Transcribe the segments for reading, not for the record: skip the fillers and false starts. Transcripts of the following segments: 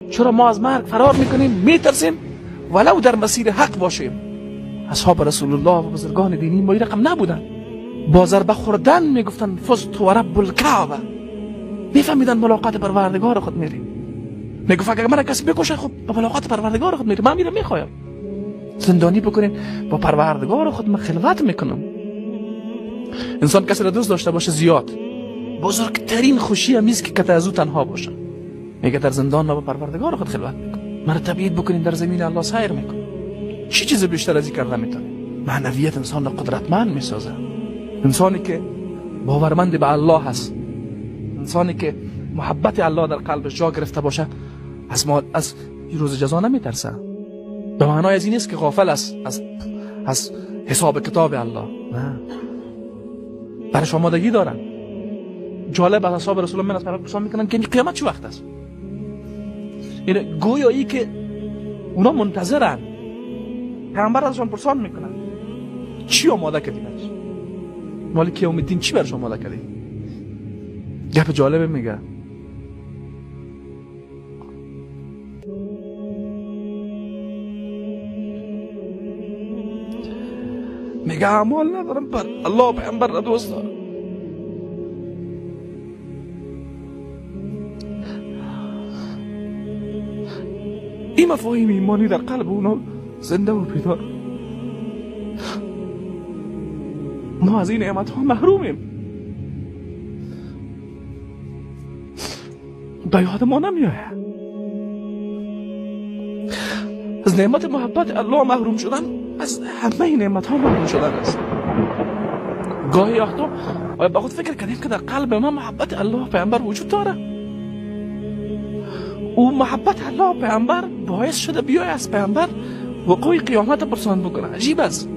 چرا ما از مرگ فرار میکنیم، میترسیم ولو در مسیر حق باشیم؟ اصحاب رسول الله و بزرگان دینی ما این رقم نبودن. با ضربه خوردن میگفتن فزت و رب الکعبه. میفهمیدن ملاقات پروردگار خود میریم. میگفت اگر من کسی بکشه خب با ملاقات پروردگار خود میریم. من میرم میخوایم زندانی بکنین با پروردگار خود من خلوت میکنم. انسان کسی را دوست داشته باشه زیاد، بزرگترین خوشی همیست که کته از او تنها باشه. میگه در زندان ما با پروردگار خود خلوت میکنم. من تبعید بکنین در زمین الله سیر میکنم. چی چیز بیشتر از این کردن میتونه؟ معنویت انسان را قدرتمند میسازه. انسانی که باورمند به الله هست، انسانی که محبت الله در قلبش جا گرفته باشه، از روز جزا نمیترسه. به معنای از این نیست که غافل است از حساب کتاب الله، نه، برش آمادگی دارن. جالب از اصحاب رسول الله من پرسان میکنن که قیامت چه وقت است؟ یعنی گویایی که اونا منتظرن. پیامبر ازشان پرسان میکنن چی آماده کردی برش؟ مالک یوم الدین چی برش آماده کردی؟ گپ جالبه میگه اعمال ندارم پر الله پیامبر را دوست دارم. این مفاهیم ایمانی در قلب اونا زنده و بیدار. ما از این نعمت ها محرومیم. به یاد ما نمیآید. از نعمت محبت الله محروم شدن از همه نعمت ها محروم شدن است. گاهی وقتا آیا با خود فکر کردیم که در قلب ما محبت الله پیامبر وجود داره؟ او محبت الله پیامبر باعث شده بیای از پیامبر وقوع قیامت پرسان بکنه. عجیب است.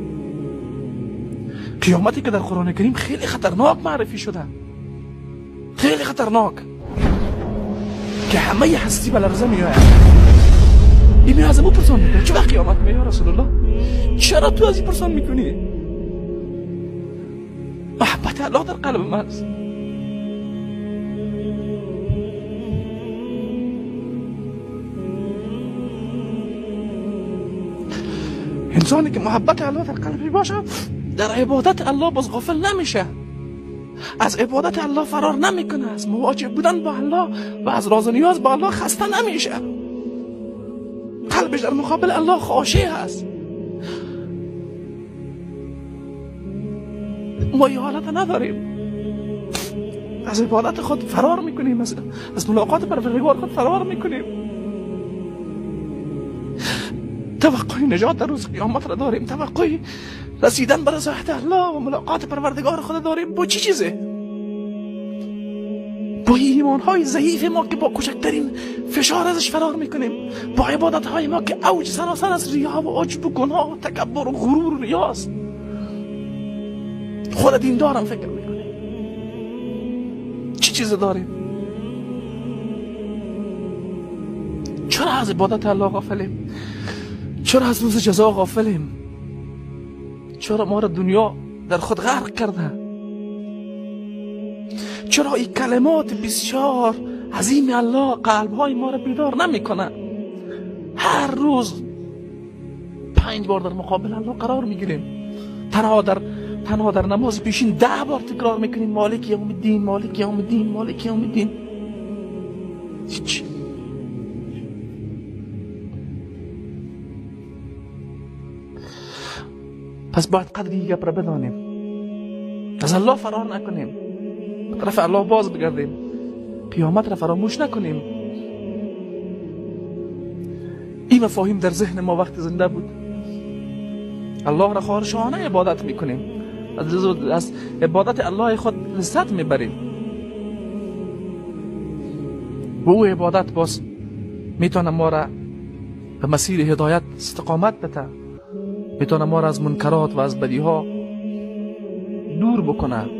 قیامتی که در قرآن کریم خیلی خطرناک معرفی شده، خیلی خطرناک، که همه هستی به لرزه میآید. این از او پرسان میکنه چه وقت قیامت میاد یا رسول الله؟ چرا تو از این پرسان میکنی؟ محبت الله در قلب من است. انسانی که محبت الله در قلبی باشه در عبادت الله باز غافل نمیشه، از عبادت الله فرار نمیکنه، از مواجه بودن با الله و از راز و نیاز با الله خسته نمیشه. قلبش در مقابل الله خاشع هست. ما این حالت نداریم. از عبادت خود فرار میکنیم، از ملاقات پروردگار خود فرار میکنیم. توقع نجات در روز قیامت را داریم، توقع رسیدن به رضایت الله و ملاقات پروردگار خود داریم. با چی چیزه؟ با ایمانهای ضعیف ما که با کوچکترین فشار ازش فرار میکنیم، با عبادتهای ما که اوج سراسر از ریا و عجب و گناه و تکبر و غرور و ریاست. خود دین دارم فکر میکنیم چی چیز داریم؟ چرا از عبادت الله غافلیم؟ چرا از روز جزا غافلیم؟ چرا ما را دنیا در خود غرق کرده؟ چرا این کلمات بسیار عظیم الله قلبهای ما را بیدار نمیکنه؟ هر روز 5 بار در مقابل الله قرار میگیریم، تنها در نماز پیشین 10 بار تکرار میکنیم مالک یوم الدین، مالک یوم الدین، مالک یوم الدین. هیچ. پس باید قدری گپ را بدانیم، از الله فرار نکنیم، به طرف الله باز بگردیم، قیامت را فراموش نکنیم. این مفاهیم در ذهن ما وقت زنده بود. الله را خواهرشانه عبادت میکنیم، از عبادت الله خود لذت میبریم و او عبادت باز میتونه ما را به مسیر هدایت استقامت بده، میتونه ما را از منکرات و از بدیها دور بکنه.